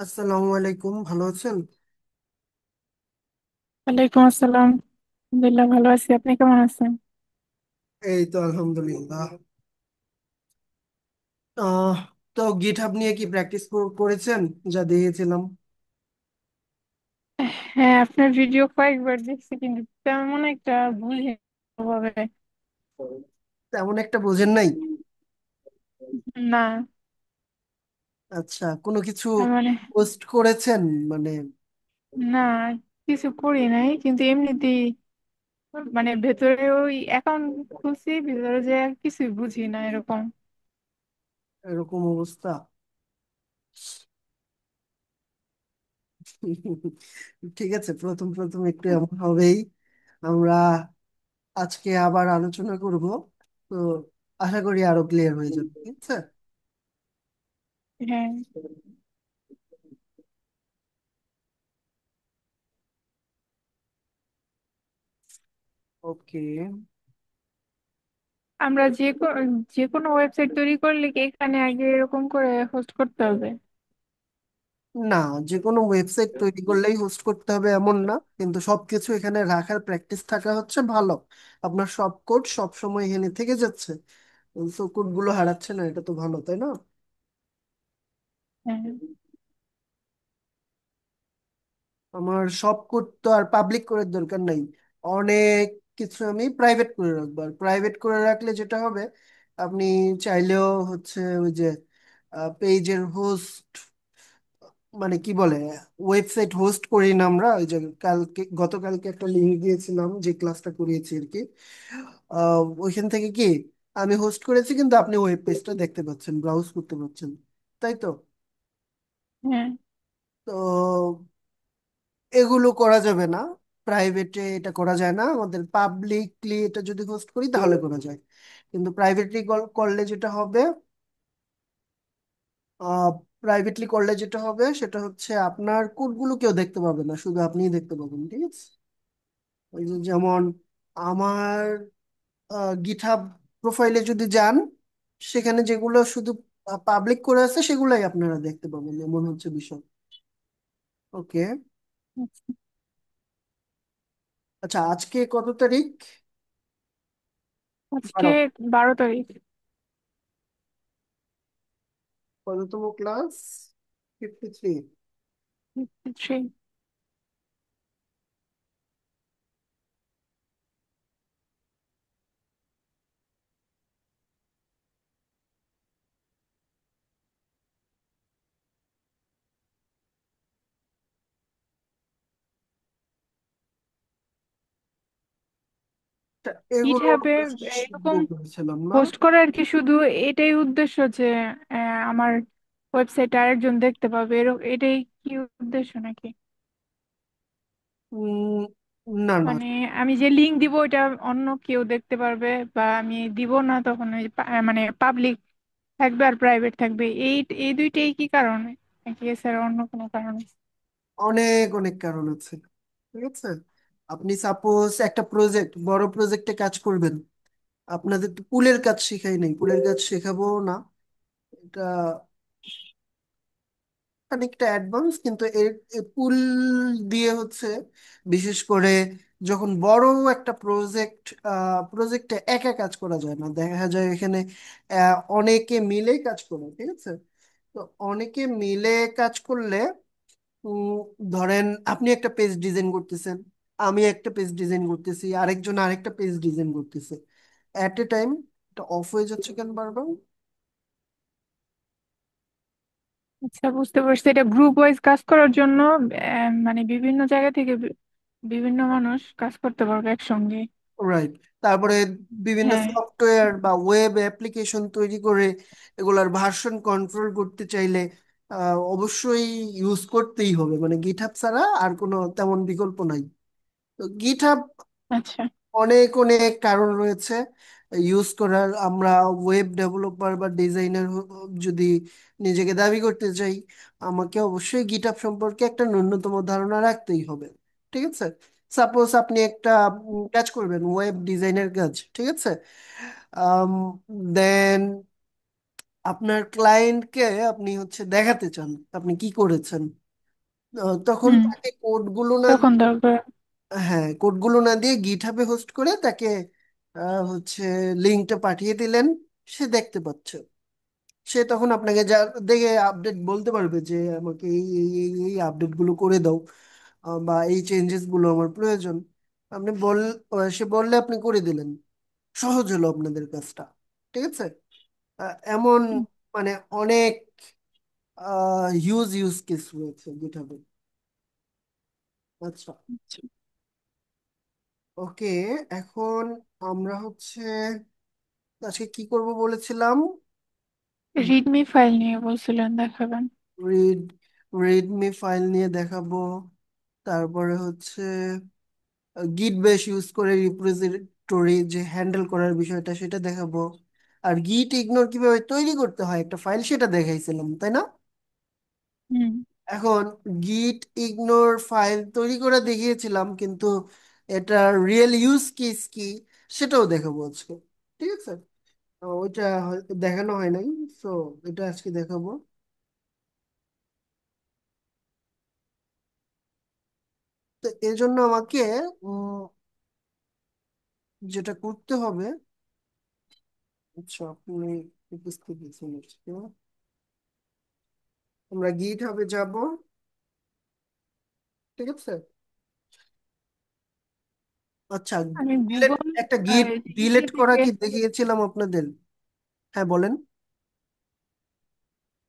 আসসালামু আলাইকুম, ভালো আছেন? ওয়ালাইকুম আসসালাম। আলহামদুলিল্লাহ, ভালো আছি। আপনি কেমন আছেন? এই তো আলহামদুলিল্লাহ। আহ তো গিটহাব নিয়ে কি প্র্যাকটিস করেছেন? যা দিয়েছিলাম হ্যাঁ, আপনার ভিডিও কয়েকবার দেখছি, কিন্তু তেমন একটা বুঝি ভাবে। তেমন একটা বোঝেন নাই? না, আচ্ছা, কোনো কিছু মানে পোস্ট করেছেন? মানে না, কিছু করি নাই, কিন্তু এমনিতেই ভেতরে ওই অ্যাকাউন্ট খুলছি, ভিতরে যে আর কিছুই বুঝি না এরকম। এরকম অবস্থা? ঠিক আছে, প্রথম প্রথম একটু এমন হবেই। আমরা আজকে আবার আলোচনা করব, তো আশা করি আরো ক্লিয়ার হয়ে যাবে, ঠিক আছে? হ্যাঁ, ওকে। আমরা যে কোনো ওয়েবসাইট তৈরি করলে কি এখানে আগে এরকম করে হোস্ট করতে হবে? না, যে কোনো ওয়েবসাইট তৈরি করলেই হোস্ট করতে হবে এমন না, কিন্তু সবকিছু এখানে রাখার প্র্যাকটিস থাকা হচ্ছে ভালো। আপনার সব কোড সব সময় এখানে থেকে যাচ্ছে, তো কোড গুলো হারাচ্ছে না, এটা তো ভালো, তাই না? হ্যাঁ, আমার সব কোড তো আর পাবলিক করার দরকার নাই। অনেক কিছু আমি প্রাইভেট করে রাখবো, আর প্রাইভেট করে রাখলে যেটা হবে, আপনি চাইলেও হচ্ছে ওই যে পেজের হোস্ট, মানে কি বলে, ওয়েবসাইট হোস্ট করি না আমরা, ওই যে গতকালকে একটা লিঙ্ক দিয়েছিলাম যে ক্লাসটা করিয়েছি আর কি। ওইখান থেকে কি আমি হোস্ট করেছি, কিন্তু আপনি ওয়েব পেজটা দেখতে পাচ্ছেন, ব্রাউজ করতে পারছেন, তাই তো? হ্যাঁ। তো এগুলো করা যাবে না, প্রাইভেটে এটা করা যায় না। আমাদের পাবলিকলি এটা যদি হোস্ট করি তাহলে করা যায়, কিন্তু প্রাইভেটলি করলে যেটা হবে, প্রাইভেটলি করলে যেটা হবে সেটা হচ্ছে আপনার কোডগুলো কেউ দেখতে পাবে না, শুধু আপনিই দেখতে পাবেন, ঠিক আছে? ওই যে যেমন আমার গিটহাব প্রোফাইলে যদি যান, সেখানে যেগুলো শুধু পাবলিক করে আছে সেগুলাই আপনারা দেখতে পাবেন, এমন হচ্ছে বিষয়। ওকে। আচ্ছা। আচ্ছা, আজকে কত তারিখ? আজকে 12। 12 তারিখ। কততম ক্লাস? 53। 53। এগুলো গিটহাবে আমরা শিখবো এরকম করেছিলাম না? পোস্ট করার কি শুধু এটাই উদ্দেশ্য যে আমার ওয়েবসাইটে আরেকজন দেখতে পাবে, এটাই কি উদ্দেশ্য নাকি? উম, না না, মানে আমি যে লিংক দিব ওইটা অন্য কেউ দেখতে পারবে, বা আমি দিব না তখন ওই পাবলিক থাকবে আর প্রাইভেট থাকবে, এই এই দুইটাই কি কারণে, নাকি এছাড়া অন্য কোনো কারণে? অনেক অনেক কারণ আছে, ঠিক আছে? আপনি সাপোজ একটা প্রজেক্ট, বড় প্রজেক্টে কাজ করবেন, আপনাদের তো পুলের কাজ শেখাই নাই, পুলের কাজ শেখাবো না, এটা খানিকটা অ্যাডভান্স, কিন্তু এর পুল দিয়ে হচ্ছে, বিশেষ করে যখন বড় একটা প্রজেক্টে একা কাজ করা যায় না, দেখা যায় এখানে অনেকে মিলে কাজ করে, ঠিক আছে? তো অনেকে মিলে কাজ করলে, উম, ধরেন আপনি একটা পেজ ডিজাইন করতেছেন, আমি একটা পেজ ডিজাইন করতেছি, আরেকজন আরেকটা পেজ ডিজাইন করতেছে, এট এ টাইম। এটা অফ হয়ে যাচ্ছে কেন বারবার? আচ্ছা, বুঝতে পারছি। এটা গ্রুপ ওয়াইজ কাজ করার জন্য বিভিন্ন জায়গা থেকে বিভিন্ন মানুষ কাজ করতে পারবে একসঙ্গে। রাইট। তারপরে বিভিন্ন হ্যাঁ। সফটওয়্যার বা ওয়েব অ্যাপ্লিকেশন তৈরি করে এগুলার ভার্সন কন্ট্রোল করতে চাইলে অবশ্যই ইউজ করতেই হবে, মানে গিটহাব ছাড়া আর কোনো তেমন বিকল্প নাই। তো গিটহাব আচ্ছা। অনেক অনেক কারণ রয়েছে ইউজ করার। আমরা ওয়েব ডেভেলপার বা ডিজাইনার যদি নিজেকে দাবি করতে চাই, আমাকে অবশ্যই গিটহাব সম্পর্কে একটা ন্যূনতম ধারণা রাখতেই হবে, ঠিক আছে? সাপোজ আপনি একটা কাজ করবেন, ওয়েব ডিজাইনের কাজ, ঠিক আছে? দেন আপনার ক্লায়েন্টকে আপনি হচ্ছে দেখাতে চান আপনি কি করেছেন। তখন হুম। তাকে কোডগুলো না তখন দিয়ে, দরকার। হ্যাঁ কোডগুলো না দিয়ে গিটহাবে হোস্ট করে তাকে হচ্ছে লিঙ্কটা পাঠিয়ে দিলেন, সে দেখতে পাচ্ছে। সে তখন আপনাকে যা দেখে আপডেট বলতে পারবে যে আমাকে এই আপডেট গুলো করে দাও, বা এই চেঞ্জেস গুলো আমার প্রয়োজন। আপনি সে বললে আপনি করে দিলেন, সহজ হলো আপনাদের কাজটা। ঠিক আছে। এমন মানে অনেক ইউজ কেস রয়েছে গিটহাবে। আচ্ছা, আচ্ছা। ওকে। এখন আমরা হচ্ছে আজকে কি করব বলেছিলাম? রিডমি ফাইল নিয়ে বলছিলেন দেখাবেন। রিড রিডমি ফাইল নিয়ে দেখাবো। তারপরে হচ্ছে গিট বেশ ইউজ করে রিপোজিটরি যে হ্যান্ডেল করার বিষয়টা সেটা দেখাবো। আর গিট ইগনোর কিভাবে তৈরি করতে হয় একটা ফাইল সেটা দেখাইছিলাম, তাই না? হুম। এখন গিট ইগনোর ফাইল তৈরি করে দেখিয়েছিলাম, কিন্তু এটা রিয়েল ইউজ কেস কি সেটাও দেখাবো আজকে। ঠিক আছে। ওইটা দেখানো হয় নাই, সো এটা আজকে দেখাবো। তো এই জন্য আমাকে উম, যেটা করতে হবে, আচ্ছা আপনি উপস্থিত দিয়েছেন আজকে। আমরা গিট হাবে যাব। ঠিক আছে। আচ্ছা, আমি ডিলেট গুগল একটা গিট ইসে ডিলেট করা থেকে, কি দেখিয়েছিলাম আপনাদের? হ্যাঁ বলেন।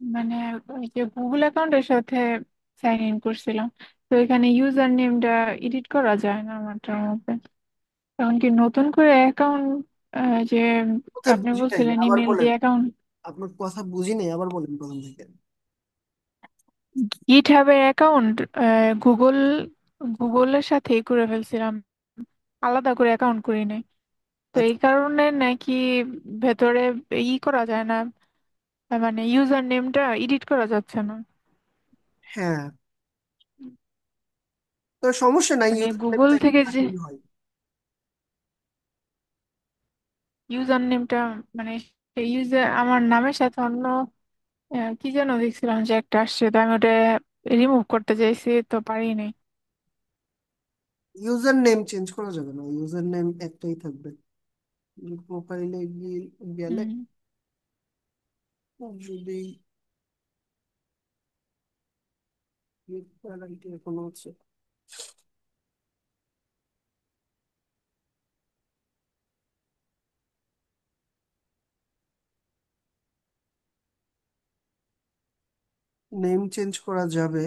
মানে ওই যে গুগল অ্যাকাউন্টের সাথে সাইন ইন করছিলাম, তো এখানে ইউজার নেমটা এডিট করা যায় না আমারটার মধ্যে। এখন কি নতুন করে অ্যাকাউন্ট, যে কোথায় আপনি বুঝি নাই, বলছিলেন আবার ইমেল বলেন। দিয়ে অ্যাকাউন্ট, আপনার কথা বুঝি নাই, আবার বলেন প্রথম থেকে। গিট হাবের অ্যাকাউন্ট গুগল গুগলের সাথেই করে ফেলছিলাম, আলাদা করে অ্যাকাউন্ট করি নাই। তো আচ্ছা, এই কারণে নাকি ভেতরে করা যায় না, মানে ইউজার নেমটা এডিট করা যাচ্ছে না। হ্যাঁ, তো সমস্যা নাই, মানে ইউজার নেম গুগল থেকে থেকে যে থাকলেই হয়। ইউজার নেমটা, মানে সেই ইউজার আমার নামের সাথে অন্য কি যেন দেখছিলাম যে একটা আসছে, তো আমি ওটা রিমুভ করতে চাইছি, তো পারিনি। ইউজার নেম চেঞ্জ করা যাবে না, ইউজার নেম একটাই থাকবে। প্রোফাইলে গেলে হুম। যদি কোনো আছে, নেম চেঞ্জ করা যাবে,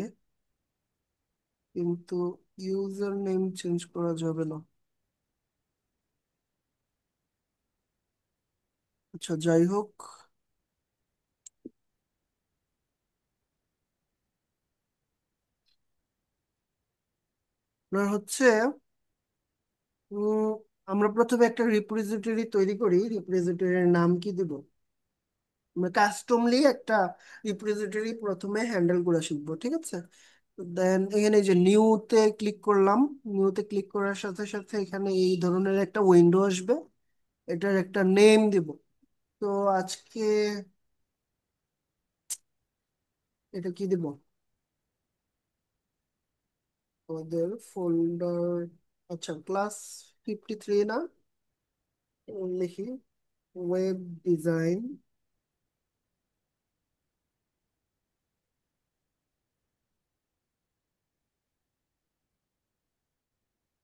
কিন্তু ইউজার নেম চেঞ্জ করা যাবে না। আচ্ছা যাই হোক, আপনার হচ্ছে উম, আমরা প্রথমে একটা রিপোজিটরি তৈরি করি। রিপোজিটরির নাম কি দেব? আমরা কাস্টমলি একটা রিপোজিটরি প্রথমে হ্যান্ডেল করা শিখবো। ঠিক আছে। দেন এখানে যে নিউতে ক্লিক করলাম। নিউতে ক্লিক করার সাথে সাথে এখানে এই ধরনের একটা উইন্ডো আসবে, এটার একটা নেম দিব। তো আজকে এটা কি দিব? আমাদের ফোল্ডার, আচ্ছা ক্লাস 53 না, লিখি ওয়েব ডিজাইন।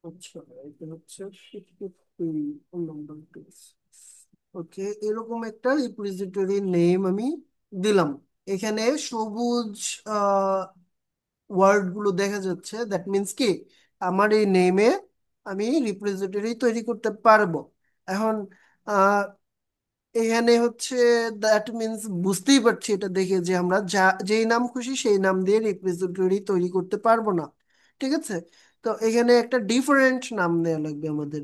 আচ্ছা, এটা হচ্ছে 53 নাম্বার পেজ। ওকে, এরকম একটা রিপোজিটরি নেম আমি দিলাম। এখানে সবুজ ওয়ার্ড গুলো দেখা যাচ্ছে, দ্যাট মিন্স কি আমার এই নেমে আমি রিপোজিটরি তৈরি করতে পারবো। এখন আহ, এখানে হচ্ছে দ্যাট মিন্স বুঝতেই পারছি এটা দেখে যে আমরা যেই নাম খুশি সেই নাম দিয়ে রিপোজিটরি তৈরি করতে পারবো না। ঠিক আছে। তো এখানে একটা ডিফারেন্ট নাম দেওয়া লাগবে আমাদের।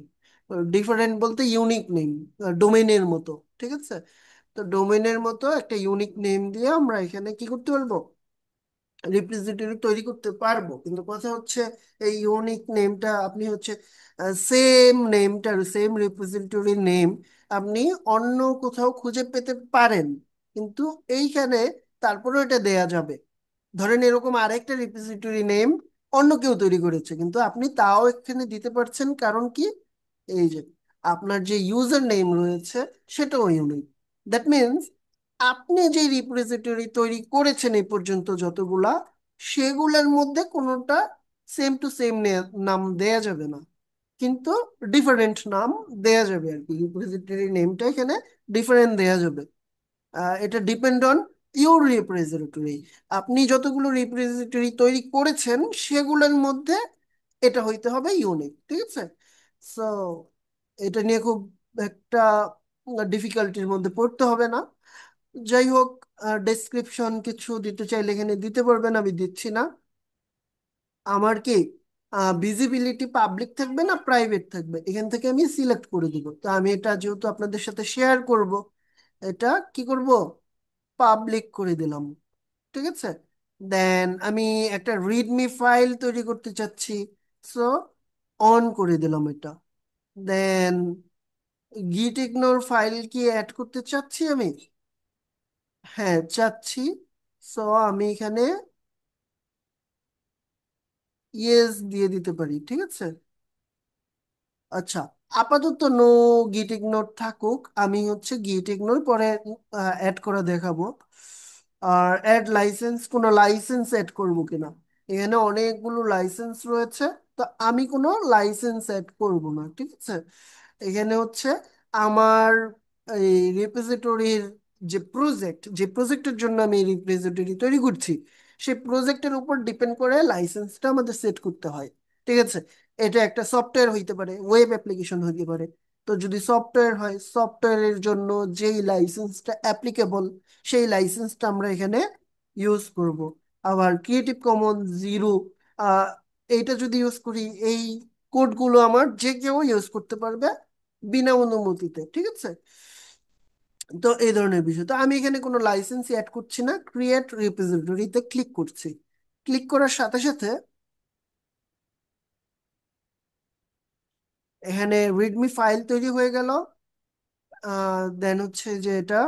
ডিফারেন্ট বলতে ইউনিক নেম, ডোমেইনের মতো। ঠিক আছে। তো ডোমেইনের মতো একটা ইউনিক নেম দিয়ে আমরা এখানে কি করতে পারবো? রিপ্রেজেন্টেটিভ তৈরি করতে পারবো। কিন্তু কথা হচ্ছে এই ইউনিক নেমটা আপনি হচ্ছে সেম রিপ্রেজেন্টেটিভ নেম আপনি অন্য কোথাও খুঁজে পেতে পারেন, কিন্তু এইখানে তারপরেও এটা দেয়া যাবে। ধরেন এরকম আরেকটা রিপোজিটরি নেম অন্য কেউ তৈরি করেছে, কিন্তু আপনি তাও এখানে দিতে পারছেন, কারণ কি, এই যে আপনার যে ইউজার নেম রয়েছে সেটাও ইউনিক। দ্যাট মিনস আপনি যে রিপোজিটরি তৈরি করেছেন এই পর্যন্ত যতগুলা, সেগুলোর মধ্যে কোনোটা সেম টু সেম নাম দেয়া যাবে না, কিন্তু ডিফারেন্ট নাম দেয়া যাবে আর কি। রিপোজিটরি নেমটা এখানে ডিফারেন্ট দেয়া যাবে। এটা ডিপেন্ড অন ইউর রিপ্রেজেন্টেটিভ। আপনি যতগুলো রিপ্রেজেন্টেটিভ তৈরি করেছেন সেগুলোর মধ্যে এটা হইতে হবে ইউনিক, ঠিক আছে? সো এটা নিয়ে খুব একটা ডিফিকাল্টির মধ্যে পড়তে হবে না। যাই হোক, ডেসক্রিপশন কিছু দিতে চাইলে এখানে দিতে পারবেন, আমি দিচ্ছি না। আমার কি ভিজিবিলিটি পাবলিক থাকবে না প্রাইভেট থাকবে, এখান থেকে আমি সিলেক্ট করে দিব। তো আমি এটা যেহেতু আপনাদের সাথে শেয়ার করব, এটা কি করব, পাবলিক করে দিলাম, ঠিক আছে? দেন আমি একটা রিডমি ফাইল তৈরি করতে চাচ্ছি, সো অন করে দিলাম এটা। দেন গিট ইগনোর ফাইল কি অ্যাড করতে চাচ্ছি আমি? হ্যাঁ, চাচ্ছি। সো আমি এখানে ইয়েস দিয়ে দিতে পারি, ঠিক আছে? আচ্ছা, আপাতত নো গিট ইগনোর থাকুক, আমি হচ্ছে গিট ইগনোর পরে অ্যাড করে দেখাবো। আর অ্যাড লাইসেন্স, কোনো লাইসেন্স অ্যাড করবো কিনা, এখানে অনেকগুলো লাইসেন্স রয়েছে, তো আমি কোনো লাইসেন্স অ্যাড করব না, ঠিক আছে? এখানে হচ্ছে আমার এই রিপোজিটরির যে প্রজেক্টের জন্য আমি রিপোজিটরি তৈরি করছি, সেই প্রজেক্টের উপর ডিপেন্ড করে লাইসেন্সটা আমাদের সেট করতে হয়, ঠিক আছে? এটা একটা সফটওয়্যার হইতে পারে, ওয়েব অ্যাপ্লিকেশন হইতে পারে। তো যদি সফটওয়্যার হয়, সফটওয়্যারের জন্য যেই লাইসেন্সটা অ্যাপ্লিকেবল, সেই লাইসেন্সটা আমরা এখানে ইউজ করব। আবার ক্রিয়েটিভ কমন্স জিরো, এইটা যদি ইউজ করি, এই কোডগুলো আমার যে কেউ ইউজ করতে পারবে বিনা অনুমতিতে, ঠিক আছে? তো এই ধরনের বিষয়, তো আমি এখানে কোনো লাইসেন্স অ্যাড করছি না, ক্রিয়েট রিপোজিটরিতে ক্লিক করছি। ক্লিক করার সাথে সাথে এখানে রিডমি ফাইল তৈরি হয়ে গেল। দেন হচ্ছে যে এটা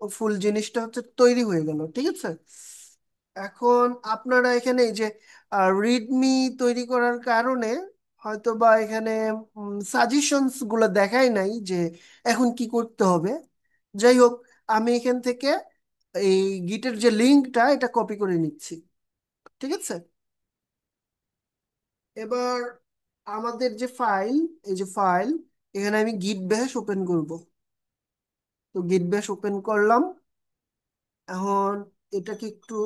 ফুল জিনিসটা হচ্ছে তৈরি হয়ে গেল, ঠিক আছে? এখন আপনারা এখানে এই যে রিডমি তৈরি করার কারণে হয়তো বা এখানে সাজেশনস গুলো দেখায় নাই যে এখন কি করতে হবে। যাই হোক, আমি এখান থেকে এই গিটের যে লিঙ্কটা এটা কপি করে নিচ্ছি, ঠিক আছে? এবার আমাদের যে ফাইল, এই যে ফাইল, এখানে আমি গিট ব্যাশ ওপেন করব। তো গিট ব্যাশ ওপেন করলাম। এখন এটাকে একটু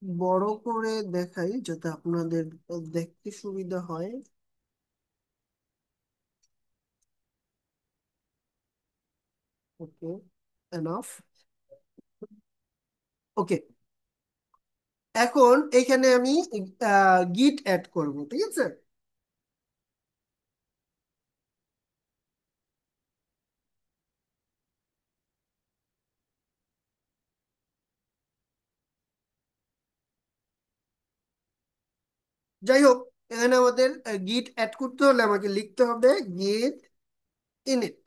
বড় করে দেখাই যাতে আপনাদের দেখতে সুবিধা হয়। ওকে, এনাফ। ওকে, এখন এখানে আমি গিট অ্যাড করব, ঠিক আছে? যাই হোক, এখানে আমাদের গিট অ্যাড করতে হলে আমাকে লিখতে হবে গিট ইনিট।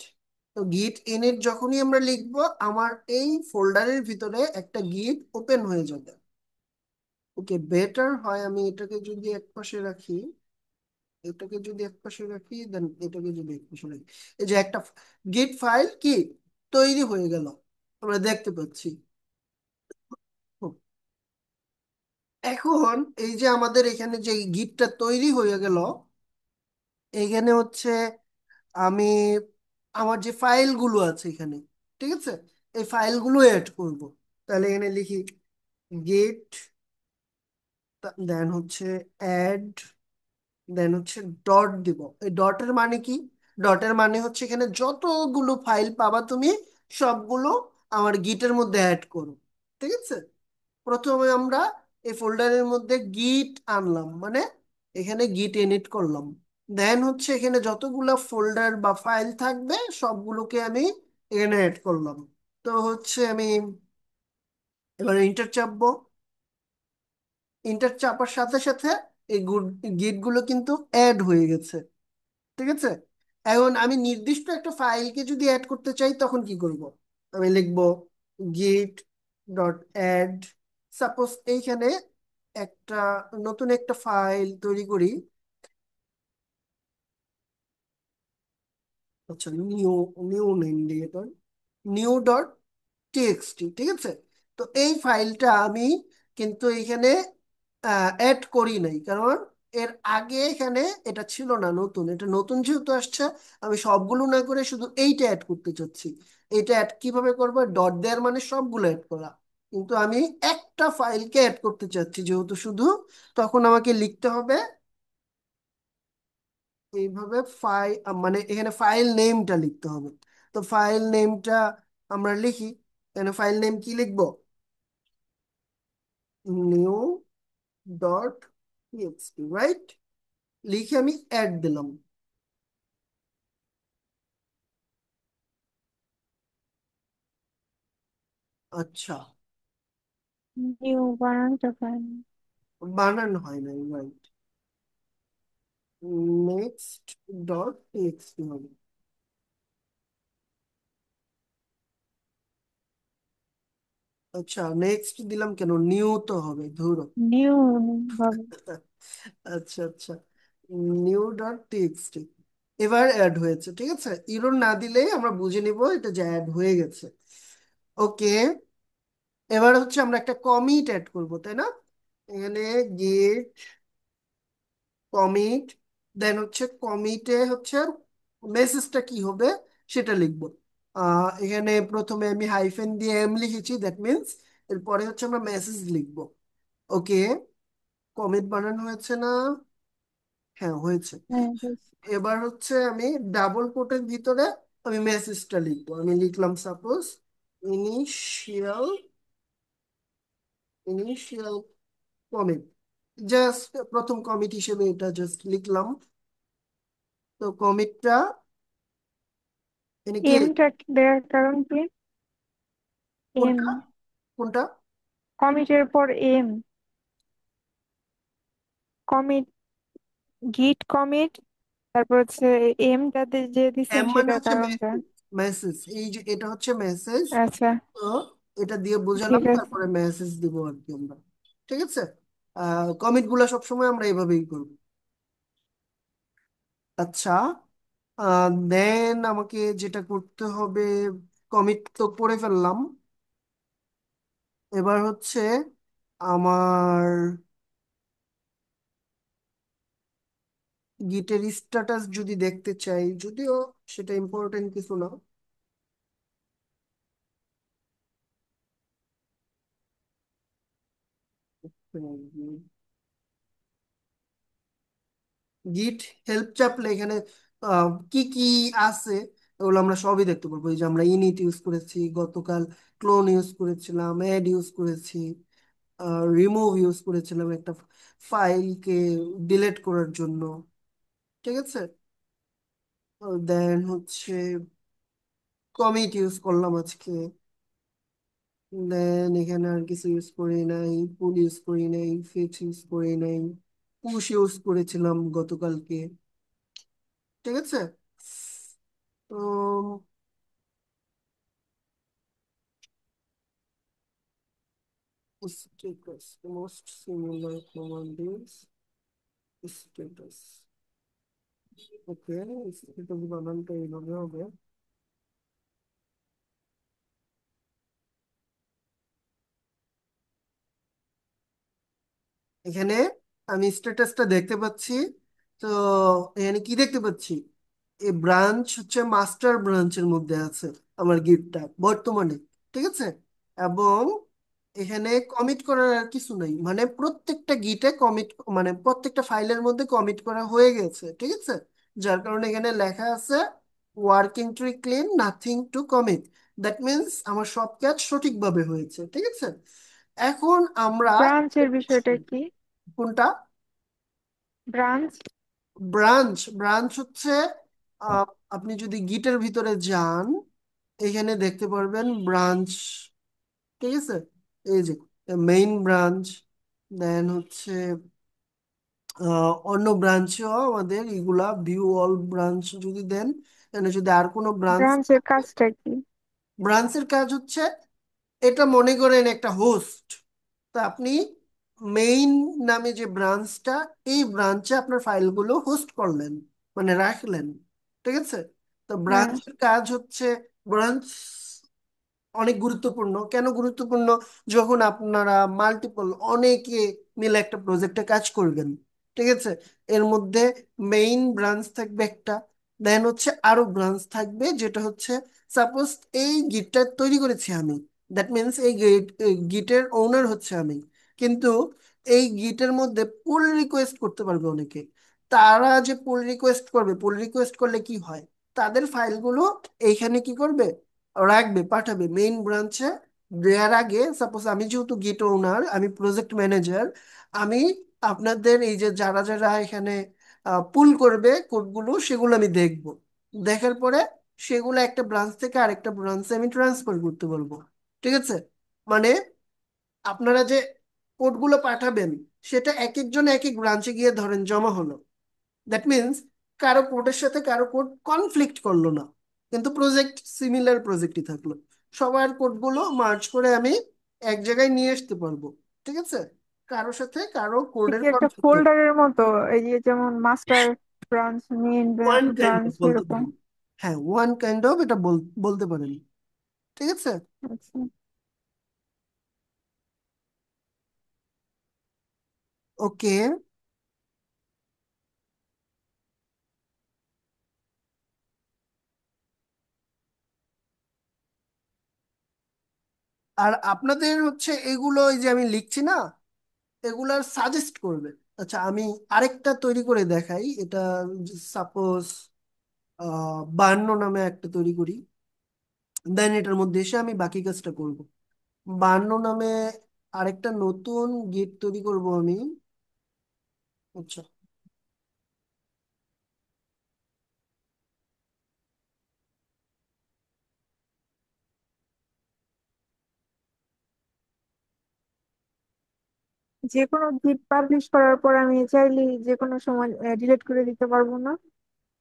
তো গিট ইনিট যখনই আমরা লিখবো, আমার এই ফোল্ডারের ভিতরে একটা গিট ওপেন হয়ে যাবে। ওকে, বেটার হয় আমি এটাকে যদি একপাশে রাখি, দেন এটাকে যদি একপাশে রাখি, এই যে একটা গিট ফাইল কি তৈরি হয়ে গেল, আমরা দেখতে পাচ্ছি। হুম, এখন এই যে আমাদের এখানে যে গিটটা তৈরি হয়ে গেল, এইখানে হচ্ছে আমি আমার যে ফাইলগুলো আছে এখানে, ঠিক আছে, এই ফাইলগুলো এড করব। তাহলে এখানে লিখি গেট, দেন হচ্ছে অ্যাড, দেন হচ্ছে ডট দিব। এই ডটের মানে কি? ডটের মানে হচ্ছে এখানে যতগুলো ফাইল পাবা তুমি সবগুলো আমার গিটের মধ্যে অ্যাড করো, ঠিক আছে? প্রথমে আমরা এই ফোল্ডারের মধ্যে গিট আনলাম, মানে এখানে গিট ইনিট করলাম। দেন হচ্ছে এখানে যতগুলো ফোল্ডার বা ফাইল থাকবে সবগুলোকে আমি এখানে অ্যাড করলাম। তো হচ্ছে আমি এবার ইন্টার চাপবো। ইন্টার চাপার সাথে সাথে এই গিট গুলো কিন্তু অ্যাড হয়ে গেছে, ঠিক আছে? এখন আমি নির্দিষ্ট একটা ফাইলকে যদি অ্যাড করতে চাই তখন কি করব? আমি লিখবো গিট ডট অ্যাড, সাপোজ এইখানে একটা নতুন একটা ফাইল তৈরি করি। আচ্ছা, নিউ, নিউ নেম দিয়ে, নিউ ডট টিএক্সটি, ঠিক আছে। তো এই ফাইলটা আমি কিন্তু এখানে অ্যাড করি নাই, কারণ এর আগে এখানে এটা ছিল না, নতুন, এটা নতুন যেহেতু আসছে, আমি সবগুলো না করে শুধু এইটা অ্যাড করতে চাচ্ছি। এইটা অ্যাড কিভাবে করবো? ডট দেওয়ার মানে সবগুলো অ্যাড করা, কিন্তু আমি একটা ফাইলকে অ্যাড করতে চাচ্ছি যেহেতু শুধু, তখন আমাকে লিখতে হবে এইভাবে মানে এখানে ফাইল নেমটা লিখতে হবে। তো ফাইল নেমটা আমরা লিখি, এখানে ফাইল নেম কি লিখবো? New dot TXT, right? লিখে আমি অ্যাড দিলাম। আচ্ছা, নিউ বানানটা পাইনি। বানানো হয় নাই, রাইট। নেক্সট ডট টিএক্সটি হবে। আচ্ছা, নেক্সট দিলাম কেন? নিউ তো হবে, ধরো। নিউ হবে। আচ্ছা আচ্ছা, নিউ ডট টিএক্সটি এবার অ্যাড হয়েছে, ঠিক আছে। ইরর না দিলেই আমরা বুঝে নিব এটা যে অ্যাড হয়ে গেছে। ওকে, এবার হচ্ছে আমরা একটা কমিট অ্যাড করব, তাই না? এখানে গেট কমিট, দেন হচ্ছে কমিটে হচ্ছে মেসেজটা কি হবে সেটা লিখবো। এখানে প্রথমে আমি হাইফেন দিয়ে এম লিখেছি, দ্যাট মিনস এরপরে হচ্ছে আমরা মেসেজ লিখবো। ওকে, কমিট বানানো হয়েছে না? হ্যাঁ, হয়েছে। হ্যাঁ হয়েছে। এবার হচ্ছে আমি ডাবল কোটের ভিতরে আমি মেসেজটা লিখবো। আমি লিখলাম suppose initial, initial commit, just প্রথম কমিট হিসেবে এটা জাস্ট লিখলাম। তো কমিটটা এনে কি এমটা দেওয়ার কারণ কি? এম, কোনটা, কোনটা? কমিটের পর এম, কমিট, গিট কমিট, তারপর হচ্ছে এমটাতে যে দিছেন এম মানে সেটার হচ্ছে কারণটা। মেসেজ, মেসেজ, এই যে এটা হচ্ছে মেসেজ। আচ্ছা, তো এটা দিয়ে বোঝালাম, ঠিক আছে। তারপরে মেসেজ দিব আর কি আমরা, ঠিক আছে। কমিট গুলা সবসময় আমরা এইভাবেই করবো। আচ্ছা, দেন আমাকে যেটা করতে হবে, কমিট তো করে ফেললাম। এবার হচ্ছে আমার গিটের স্ট্যাটাস যদি দেখতে চাই, যদিও সেটা ইম্পর্টেন্ট কিছু না। গিট হেল্প চাপলে এখানে কি কি আছে ওগুলো আমরা সবই দেখতে পারবো। এই যে আমরা ইনিট ইউজ করেছি গতকাল, ক্লোন ইউজ করেছিলাম, অ্যাড ইউজ করেছি, রিমুভ ইউজ করেছিলাম একটা ফাইলকে ডিলিট করার জন্য, ঠিক আছে। দেন হচ্ছে কমিট ইউজ করলাম আজকে। দেন এখানে আর কিছু ইউজ করি নাই, পুল ইউজ করি নাই, ফেচ ইউজ করি নাই, পুশ ইউজ করেছিলাম গতকালকে, ঠিক আছে। তো status, most similar command is status. Okay, status বানানটা এইভাবে হবে। এখানে আমি স্ট্যাটাসটা দেখতে পাচ্ছি। তো এখানে কি দেখতে পাচ্ছি? এই ব্রাঞ্চ হচ্ছে মাস্টার ব্রাঞ্চের মধ্যে আছে আমার গিটটা বর্তমানে, ঠিক আছে। এবং এখানে কমিট করার আর কিছু নাই, মানে প্রত্যেকটা গিটে কমিট, মানে প্রত্যেকটা ফাইলের মধ্যে কমিট করা হয়ে গেছে, ঠিক আছে। যার কারণে এখানে লেখা আছে working tree clean, nothing to commit. That means আমার সব কাজ সঠিকভাবে হয়েছে, ঠিক আছে। এখন আমরা ব্রাঞ্চের বিষয়টা কি? কোনটা? ব্রাঞ্চ। ব্রাঞ্চ, ব্রাঞ্চ হচ্ছে আহ, আপনি যদি গিটের ভিতরে যান, এখানে দেখতে পারবেন ব্রাঞ্চ, ঠিক আছে। এই যে মেইন ব্রাঞ্চ, দেন হচ্ছে অন্য ব্রাঞ্চেও আমাদের এগুলা ভিউ অল ব্রাঞ্চ যদি দেন, এখানে যদি আর কোনো ব্রাঞ্চ, ব্রাঞ্চের কাজটা কি? ব্রাঞ্চের কাজ হচ্ছে এটা মনে করেন একটা হোস্ট। তা আপনি মেইন নামে যে ব্রাঞ্চটা, এই ব্রাঞ্চে আপনার ফাইলগুলো হোস্ট করলেন, মানে রাখলেন। ঠিক আছে? তো হ্যাঁ। ব্রাঞ্চের কাজ হচ্ছে, ব্রাঞ্চ অনেক গুরুত্বপূর্ণ। কেন গুরুত্বপূর্ণ? যখন আপনারা মাল্টিপল, অনেকে মিলে একটা প্রজেক্টে কাজ করবেন, ঠিক আছে, এর মধ্যে মেইন ব্রাঞ্চ থাকবে একটা, দেন হচ্ছে আরো ব্রাঞ্চ থাকবে, যেটা হচ্ছে সাপোজ এই গিটটা তৈরি করেছি আমি, দ্যাট মিনস এই গিটের ওনার হচ্ছে আমি, কিন্তু এই গিটের মধ্যে পুল রিকোয়েস্ট করতে পারবে অনেকে। তারা যে পুল রিকোয়েস্ট করবে, পুল রিকোয়েস্ট করলে কি হয়, তাদের ফাইলগুলো এইখানে কি করবে, রাখবে, পাঠাবে মেইন ব্রাঞ্চে। দেওয়ার আগে সাপোজ আমি যেহেতু গিট ওনার, আমি প্রজেক্ট ম্যানেজার, আমি আপনাদের এই যে যারা যারা এখানে পুল করবে কোডগুলো, সেগুলো আমি দেখব। দেখার পরে সেগুলো একটা ব্রাঞ্চ থেকে আরেকটা ব্রাঞ্চে আমি ট্রান্সফার করতে বলবো। ঠিক আছে? মানে আপনারা যে কোডগুলো পাঠাবেন, সেটা এক একজন এক এক ব্রাঞ্চে গিয়ে ধরেন জমা হলো, দ্যাট মিন্স কারো কোডের সাথে কারো কোড কনফ্লিক্ট করলো না, কিন্তু প্রজেক্ট সিমিলার প্রজেক্টই থাকলো। সবার কোডগুলো মার্জ করে আমি এক জায়গায় নিয়ে আসতে পারবো। ঠিক আছে? কারোর সাথে কারো এটা কোডের কি একটা কনফ্লিক্ট হবে। ফোল্ডারের মতো, এই যে যেমন master branch, main one kind branch of বলতে এরকম? পারেন। হ্যাঁ, ওয়ান কাইন্ড অফ, এটা বলতে পারেন। ঠিক আছে? আচ্ছা। ওকে। আর আপনাদের হচ্ছে এগুলো, এই যে আমি লিখছি না, এগুলার সাজেস্ট করবে। আচ্ছা, আমি আরেকটা তৈরি করে দেখাই। এটা সাপোজ 52 নামে একটা তৈরি করি, দেন এটার মধ্যে এসে আমি বাকি কাজটা করব। 52 নামে আরেকটা নতুন গিট তৈরি করব আমি। আচ্ছা, যে কোনো গিট পাবলিশ করার পর আমি চাইলে যে কোনো সময় ডিলিট করে দিতে পারবো না?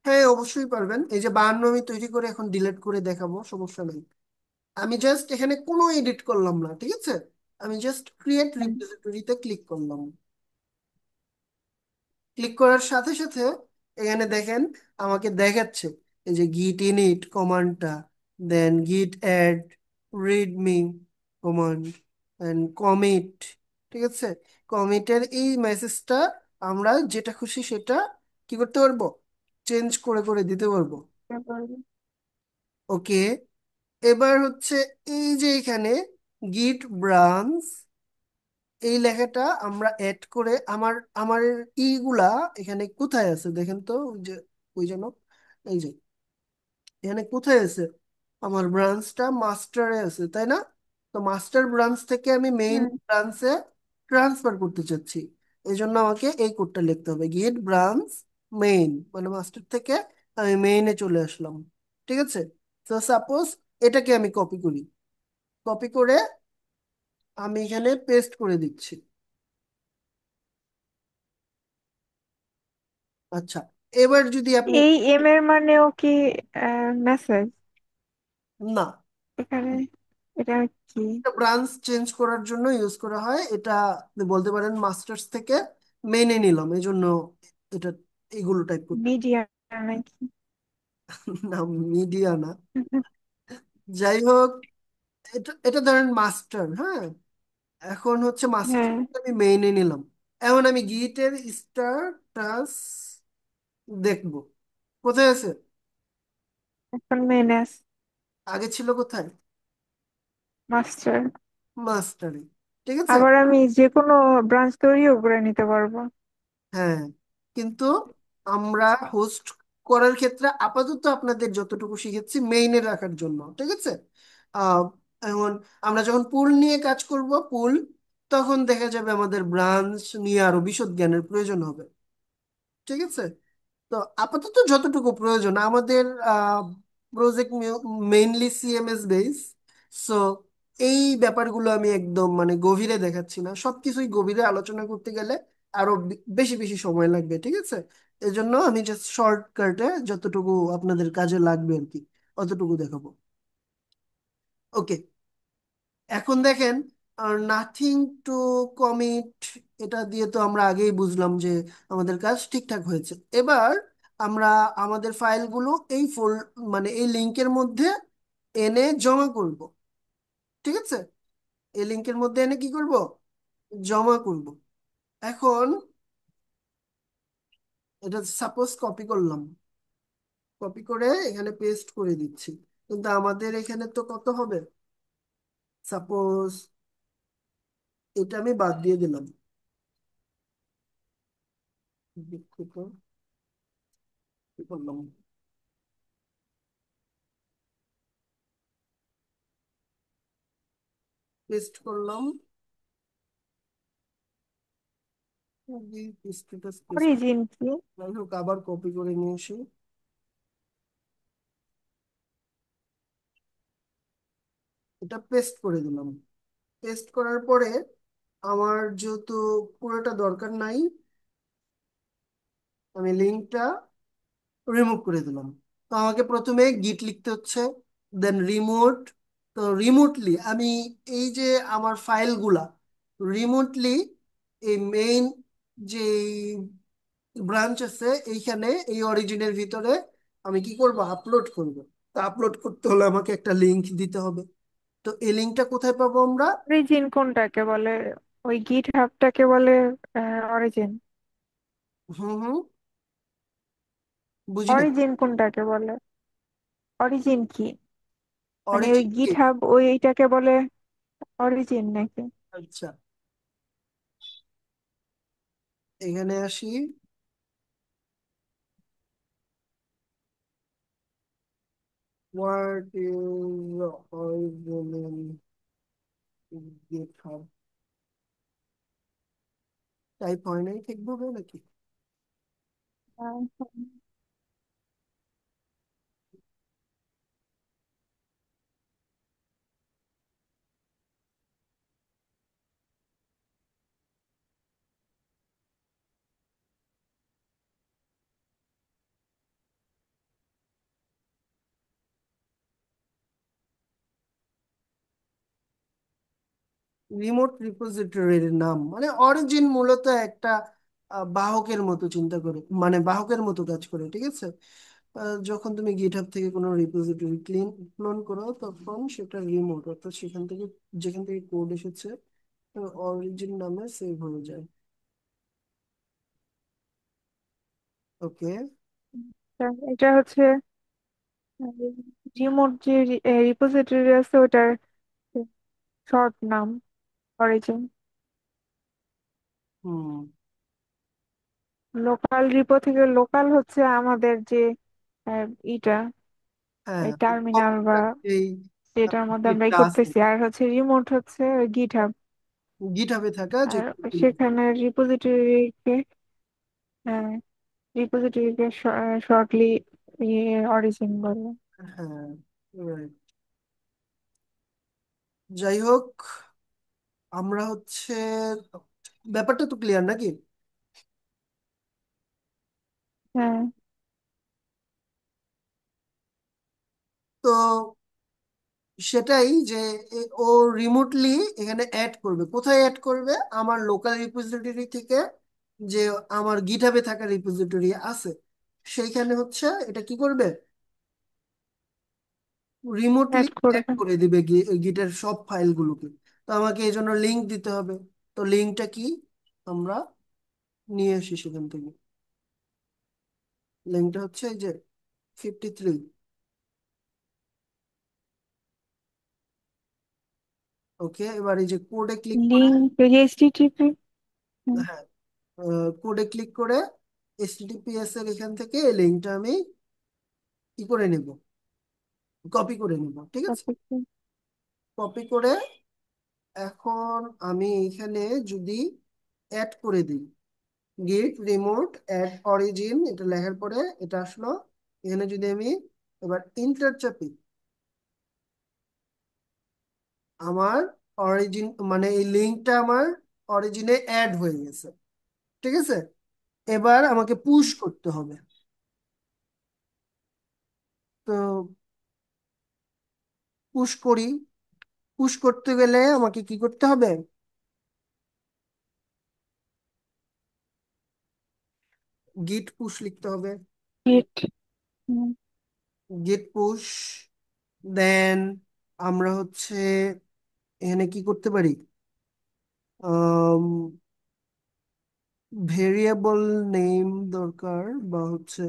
হ্যাঁ অবশ্যই পারবেন। এই যে 52 আমি তৈরি করে এখন ডিলিট করে দেখাবো, সমস্যা নেই। আমি জাস্ট এখানে কোনো এডিট করলাম না, ঠিক আছে, আমি জাস্ট ক্রিয়েট হুম। রিপোজিটরিতে ক্লিক করলাম। ক্লিক করার সাথে সাথে এখানে দেখেন আমাকে দেখাচ্ছে এই যে গিট ইনিট কমান্ডটা, দেন গিট অ্যাড রিডমি কমান্ড, দেন কমিট। ঠিক আছে? কমিটের এই মেসেজটা আমরা যেটা খুশি সেটা কি করতে পারবো, চেঞ্জ করে করে দিতে পারবো। তারপর- ওকে। এবার হচ্ছে এই যে এখানে গিট ব্রাঞ্চ, এই লেখাটা আমরা অ্যাড করে আমার আমার ইগুলা এখানে কোথায় আছে দেখেন তো, ওই যে, ওই যেন, এই যে এখানে কোথায় আছে, আমার ব্রাঞ্চটা মাস্টারে আছে, তাই না? তো মাস্টার ব্রাঞ্চ থেকে আমি মেইন হুম। ব্রাঞ্চে ট্রান্সফার করতে চাচ্ছি। এই জন্য আমাকে এই কোডটা লিখতে হবে, গেট ব্রাঞ্চ মেইন, মানে মাস্টার থেকে আমি মেইনে চলে আসলাম। ঠিক আছে? তো সাপোজ এটাকে আমি কপি করি, কপি করে আমি এখানে পেস্ট করে দিচ্ছি। আচ্ছা, এবার যদি আপনি, এই এম এর মানেও কি মেসেজ না, এখানে? এটা কি? এটা ব্রাঞ্চ চেঞ্জ করার জন্য ইউজ করা হয়। এটা আপনি বলতে পারেন মাস্টার্স থেকে মেনে নিলাম, এই জন্য এটা এগুলো টাইপ করতে। মিডিয়া নাকি? না, মিডিয়া না। যাই হোক, এটা এটা ধরেন মাস্টার, হ্যাঁ। এখন হচ্ছে মাস্টার হ্যাঁ। আমি মেনে নিলাম। এখন আমি গিটের স্ট্যাটাস দেখবো, কোথায় আছে? এখন মেনেস আগে ছিল কোথায়? মাস্টার। মাস্টারে। ঠিক আছে? আবার আমি যে কোনো ব্রাঞ্চ তৈরিও করে নিতে পারবো। হ্যাঁ, কিন্তু আমরা হোস্ট করার ক্ষেত্রে আপাতত আপনাদের যতটুকু শিখেছি মেইনে রাখার জন্য, ঠিক আছে। আহ এখন আমরা যখন পুল নিয়ে কাজ করব, পুল, তখন দেখা যাবে আমাদের ব্রাঞ্চ নিয়ে আরো বিশদ জ্ঞানের প্রয়োজন হবে। ঠিক আছে? তো আপাতত যতটুকু প্রয়োজন আমাদের, project mainly CMS base. So এই ব্যাপারগুলো আমি একদম মানে গভীরে দেখাচ্ছি না, সবকিছুই গভীরে আলোচনা করতে গেলে আরো বেশি বেশি সময় লাগবে। ঠিক আছে? এজন্য আমি জাস্ট শর্টকাটে যতটুকু আপনাদের কাজে লাগবে আর কি, অতটুকু দেখাবো। ওকে। এখন দেখেন, নাথিং টু কমিট, এটা দিয়ে তো আমরা আগেই বুঝলাম যে আমাদের কাজ ঠিকঠাক হয়েছে। এবার আমরা আমাদের ফাইলগুলো এই মানে এই লিঙ্কের মধ্যে এনে জমা করব। ঠিক আছে, এই লিঙ্কের মধ্যে এনে কি করব, জমা করব। এখন এটা সাপোজ কপি করলাম, কপি করে এখানে পেস্ট করে দিচ্ছি। কিন্তু আমাদের এখানে তো কত হবে, সাপোজ এটা আমি বাদ দিয়ে দিলাম, দুঃখিত, কি করলাম, পেস্ট করলাম, স্ট্যাটাস পেস্ট, অরিজিন কি? যাই হোক আবার কপি করে নিয়ে এসে এটা পেস্ট করে দিলাম। পেস্ট করার পরে আমার যেহেতু পুরোটা দরকার নাই, আমি লিঙ্কটা রিমুভ করে দিলাম। তো আমাকে প্রথমে গিট লিখতে হচ্ছে, দেন রিমোট। তো রিমোটলি আমি এই যে আমার ফাইলগুলা রিমোটলি এই মেইন যে ব্রাঞ্চ আছে এইখানে এই অরিজিনের ভিতরে আমি কি করব, আপলোড করব। তো আপলোড করতে হলে আমাকে একটা লিংক দিতে হবে। তো এই লিংকটা কোথায় পাবো আমরা? অরিজিন কোনটাকে বলে? ওই গিট হাবটাকে বলে অরিজিন? হুম হুম, বুঝি না। অরিজিন কোনটাকে বলে? অরিজিন কি? মানে ওই অরিজিন কি? গিট হাব ওই এইটাকে বলে অরিজিন নাকি? আচ্ছা, এখানে আসি, what is origin GitHub, type হয় নাই ঠিকভাবে নাকি? রিমোট রিপোজিটরির নাম মানে অরিজিন মূলত একটা বাহকের মতো চিন্তা করে, মানে বাহকের মতো কাজ করে, ঠিক আছে। যখন তুমি গিটহাব থেকে কোনো রিপোজিটরি ক্লোন করো তখন সেটা রিমোট, অর্থাৎ সেখান থেকে যেখান থেকে কোড এসেছে অরিজিন নামে সেভ হয়ে যায়। ওকে। এটা হচ্ছে রিমোট যে রিপোজিটরি আছে ওটার শর্ট নাম অরিজিন। হুম। লোকাল রিপো থেকে লোকাল হচ্ছে আমাদের যে ইটা হ্যাঁ, এই টার্মিনাল বা কম্পিউটার এই যেটার মধ্যে আমরা ই যেটা আছে করতেছি, আর হচ্ছে রিমোট হচ্ছে গিটহাব। গিটহাবে থাকা যে আর সেখানে রিপোজিটরিকে, হ্যাঁ, রিপোজিটরিকে শর্টলি অরিজিন বলে। হ্যাঁ, right. যাই হোক, আমরা হচ্ছে ব্যাপারটা তো ক্লিয়ার নাকি? হ্যাঁ, তো সেটাই যে ও রিমোটলি এখানে অ্যাড করবে, কোথায় অ্যাড করবে, আমার লোকাল রিপোজিটরি থেকে যে আমার গিটহাবে থাকা রিপোজিটরি আছে সেইখানে হচ্ছে এটা কি করবে, রিমোটলি অ্যাড অ্যাড করবে। করে দিবে গিটের সব ফাইলগুলোকে। তো আমাকে এই জন্য লিঙ্ক দিতে হবে। তো লিঙ্কটা কি, আমরা নিয়ে আসি সেখান থেকে। লিঙ্কটা হচ্ছে এই যে 53। ওকে, এবার এই যে কোডে ক্লিক করে, লিঙ্ক এইচটিটিপি। হ্যাঁ, কোডে ক্লিক করে HTTPS এর এখান থেকে এই লিঙ্কটা আমি কি করে নেব, কপি করে নেব, ঠিক আছে। কপি করে এখন আমি এখানে যদি অ্যাড করে দিই, গিট রিমোট অ্যাড অরিজিন এটা লেখার পরে এটা আসলো। এখানে যদি আমি এবার ইন্টার চাপি, আমার অরিজিন মানে এই লিঙ্কটা আমার অরিজিনে অ্যাড হয়ে গেছে, ঠিক আছে। এবার আমাকে পুশ করতে হবে। তো পুশ করি, পুশ করতে গেলে আমাকে কি করতে হবে? গিট পুশ লিখতে হবে। গিট। গিট পুশ, দেন আমরা হচ্ছে এখানে কি করতে পারি, ভেরিয়েবল নেম দরকার, বা হচ্ছে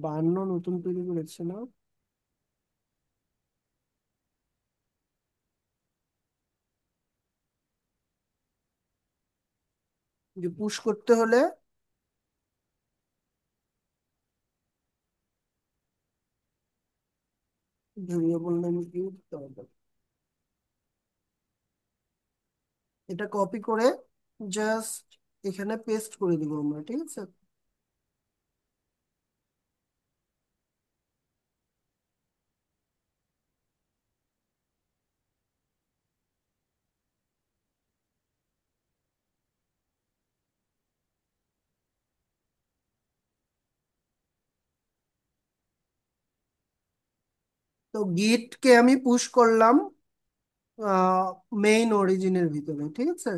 বান্ন নতুন তৈরি করেছে না? যে পুশ করতে হলে ভেরিয়েবল নেম কি দিতে হবে, এটা কপি করে জাস্ট এখানে পেস্ট করে দিব আমরা, ঠিক আছে? তো গিট কে আমি পুশ করলাম মেইন অরিজিনের ভিতরে, ঠিক আছে?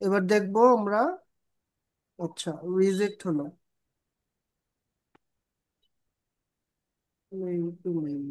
এবার দেখবো আমরা, আচ্ছা রিজেক্ট হলো, মেইন টু মেইন।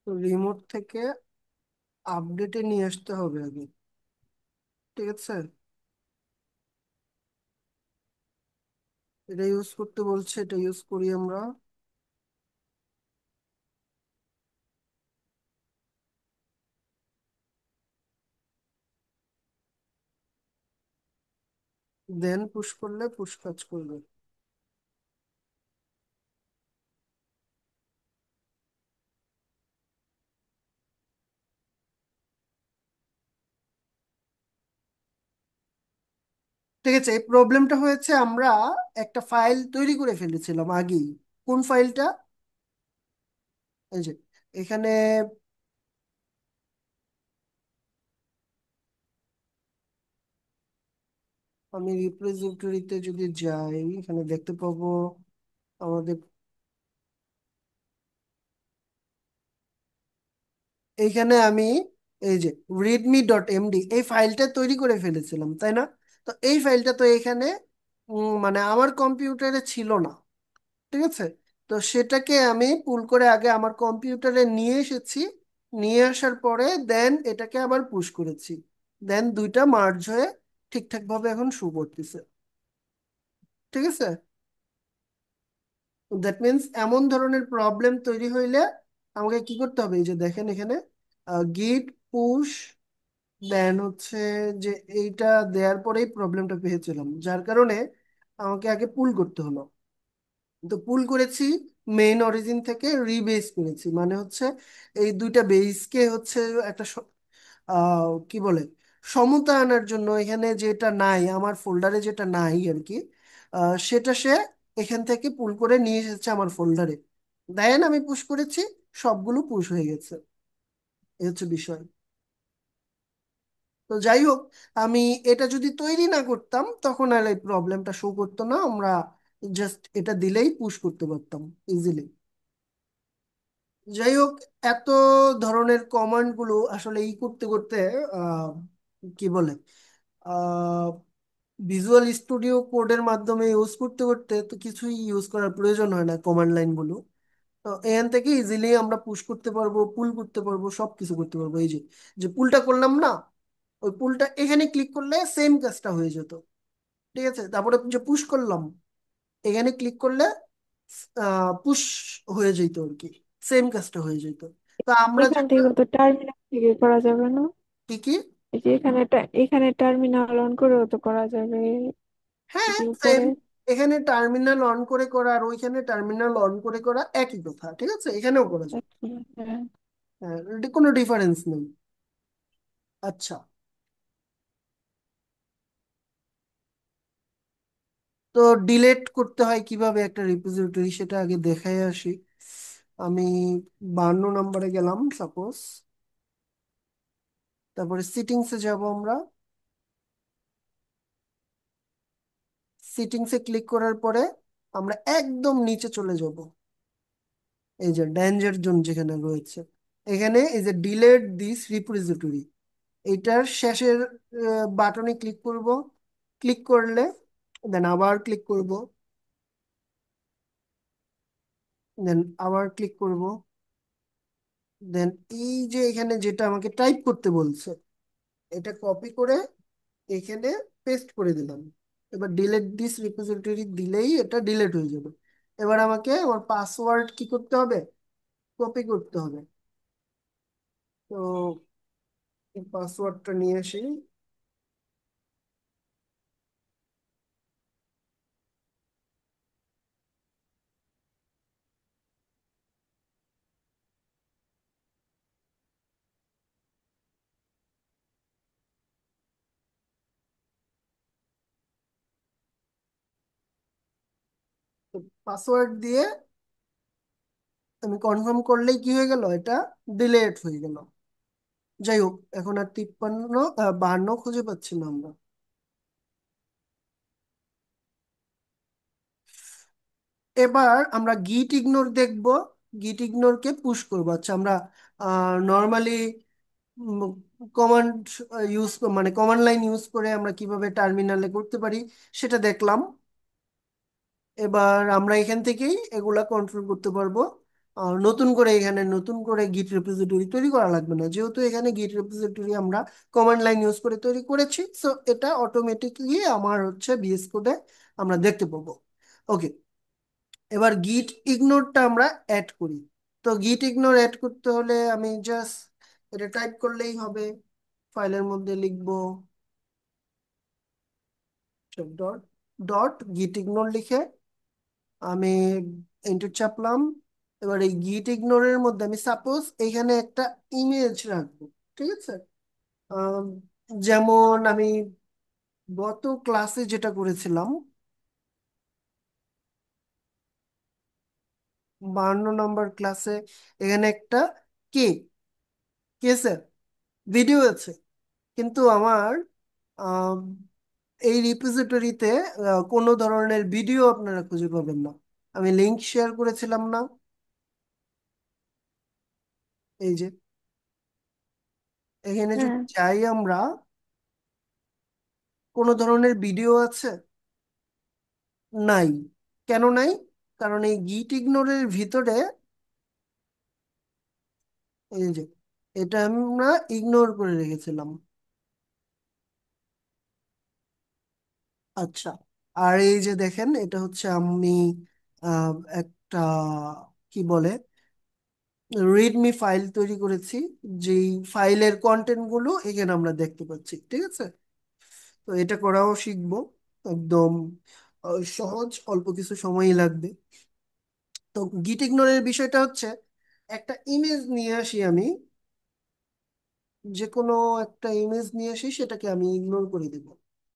তো রিমোট থেকে আপডেটে নিয়ে আসতে হবে আগে, ঠিক আছে? এটা ইউজ করতে বলছে, এটা ইউজ করি আমরা। দেন পুশ করলে পুশ কাজ করবে। ঠিক আছে, এই প্রবলেমটা হয়েছে আমরা একটা ফাইল তৈরি করে ফেলেছিলাম আগেই। কোন ফাইলটা? এই যে এখানে আমি রিপোজিটরিতে যদি যাই, এখানে দেখতে পাবো আমাদের এইখানে আমি এই যে readme.md এই ফাইলটা তৈরি করে ফেলেছিলাম, তাই না? তো এই ফাইলটা তো এখানে মানে আমার কম্পিউটারে ছিল না, ঠিক আছে? তো সেটাকে আমি পুল করে আগে আমার কম্পিউটারে নিয়ে এসেছি, নিয়ে আসার পরে দেন এটাকে আবার পুশ করেছি, দেন দুইটা মার্জ হয়ে ঠিকঠাক ভাবে এখন শো করতেছে, ঠিক আছে? দ্যাট মিন্স এমন ধরনের প্রবলেম তৈরি হইলে আমাকে কি করতে হবে, এই যে দেখেন এখানে গিট পুশ, দেন হচ্ছে যে এইটা দেওয়ার পরেই প্রবলেমটা পেয়েছিলাম, যার কারণে আমাকে আগে পুল করতে হলো। তো পুল করেছি মেইন অরিজিন থেকে, রিবেস করেছি, মানে হচ্ছে এই দুইটা বেসকে হচ্ছে একটা কি বলে সমতা আনার জন্য এখানে যেটা নাই, আমার ফোল্ডারে যেটা নাই আর কি, সেটা সে এখান থেকে পুল করে নিয়ে এসেছে আমার ফোল্ডারে। দেন আমি পুশ করেছি, সবগুলো পুশ হয়ে গেছে। এই হচ্ছে বিষয়। তো যাই হোক, আমি এটা যদি তৈরি না করতাম তখন আর এই প্রবলেমটা শো করতো না, আমরা জাস্ট এটা দিলেই পুশ করতে পারতাম ইজিলি। যাই হোক, এত ধরনের কমান্ড গুলো আসলে ই করতে করতে আহ, কি বলে, ভিজুয়াল স্টুডিও কোডের মাধ্যমে ইউজ করতে করতে তো কিছুই ইউজ করার প্রয়োজন হয় না কমান্ড লাইন গুলো। তো এখান থেকে ইজিলি আমরা পুশ করতে পারবো, পুল করতে পারবো, সব কিছু করতে পারবো। এই যে যে পুলটা করলাম না, ওই পুলটা এখানে ক্লিক করলে সেম কাজটা হয়ে যেত। ঠিক আছে, তারপরে যে পুশ করলাম, এখানে ক্লিক করলে পুশ হয়ে যেত আর কি, সেম কাজটা হয়ে যেত। তো আমরা এখান যেটা, থেকে তো টার্মিনাল থেকে করা যাবে না? কি কি, এই যে এখানে টার্মিনাল অন করেও তো করা যাবে, এই হ্যাঁ যে সেম, উপরে। এখানে টার্মিনাল অন করে করা আর ওইখানে টার্মিনাল অন করে করা একই কথা, ঠিক আছে, এখানেও করা যায়। হ্যাঁ। হ্যাঁ, এটা কোনো ডিফারেন্স নেই। আচ্ছা, তো ডিলেট করতে হয় কিভাবে একটা রিপোজিটরি সেটা আগে দেখাই আসি। আমি 52 নম্বরে গেলাম সাপোজ, তারপরে সিটিংসে যাব আমরা। সিটিংসে ক্লিক করার পরে আমরা একদম নিচে চলে যাব, এই যে ডেঞ্জার জোন যেখানে রয়েছে, এখানে এই যে ডিলেট দিস রিপোজিটরি, এইটার শেষের বাটনে ক্লিক করব। ক্লিক করলে দেন আবার ক্লিক করব, দেন আবার ক্লিক করব, দেন এই যে এখানে যেটা আমাকে টাইপ করতে বলছে, এটা কপি করে এখানে পেস্ট করে দিলাম। এবার ডিলেট দিস রিপোজিটরি দিলেই এটা ডিলেট হয়ে যাবে। এবার আমাকে আমার পাসওয়ার্ড কি করতে হবে, কপি করতে হবে। তো পাসওয়ার্ডটা নিয়ে আসি। পাসওয়ার্ড দিয়ে আমি কনফার্ম করলেই কি হয়ে গেল, এটা ডিলেট হয়ে গেল। যাই হোক, এখন আর 52 খুঁজে পাচ্ছি না আমরা। এবার আমরা গিট ইগনোর দেখব, গিট ইগনোরকে পুশ করবো। আচ্ছা, আমরা নর্মালি কমান্ড ইউজ, মানে কমান্ড লাইন ইউজ করে আমরা কিভাবে টার্মিনালে করতে পারি সেটা দেখলাম। এবার আমরা এখান থেকেই এগুলা কন্ট্রোল করতে পারবো। নতুন করে এখানে নতুন করে গিট রেপোজিটরি তৈরি করা লাগবে না, যেহেতু এখানে গিট রেপোজিটরি আমরা কমান্ড লাইন ইউজ করে তৈরি করেছি, সো এটা অটোমেটিকলি আমার হচ্ছে বিএস কোডে আমরা দেখতে পাবো। ওকে, এবার গিট ইগনোরটা আমরা অ্যাড করি। তো গিট ইগনোর অ্যাড করতে হলে আমি জাস্ট এটা টাইপ করলেই হবে, ফাইলের মধ্যে লিখবো ডট ডট গিট ইগনোর লিখে আমি এন্টার চাপলাম। এবার এই গিট ইগনোরের মধ্যে আমি সাপোজ এখানে একটা ইমেজ রাখবো। ঠিক আছে, আম, যেমন আমি গত ক্লাসে যেটা করেছিলাম, 52 নম্বর ক্লাসে, এখানে একটা কে কেসের ভিডিও আছে, কিন্তু আমার আম, এই রিপোজিটরিতে কোনো ধরনের ভিডিও আপনারা খুঁজে পাবেন না। আমি লিংক শেয়ার করেছিলাম না, এই যে এখানে যদি হ্যাঁ। চাই আমরা, কোনো ধরনের ভিডিও আছে? নাই। কেন নাই? কারণ এই গিট ইগনোরের ভিতরে, এই যে এটা আমরা ইগনোর করে রেখেছিলাম। আচ্ছা, আর এই যে দেখেন এটা হচ্ছে আমি একটা কি বলে রিডমি ফাইল তৈরি করেছি, যেই ফাইলের কন্টেন্ট গুলো এখানে আমরা দেখতে পাচ্ছি। ঠিক আছে, তো এটা করাও শিখবো, একদম সহজ, অল্প কিছু সময়ই লাগবে। তো গিট ইগনোরের বিষয়টা হচ্ছে, একটা ইমেজ নিয়ে আসি আমি, যে কোনো একটা ইমেজ নিয়ে আসি, সেটাকে আমি ইগনোর করে দেবো।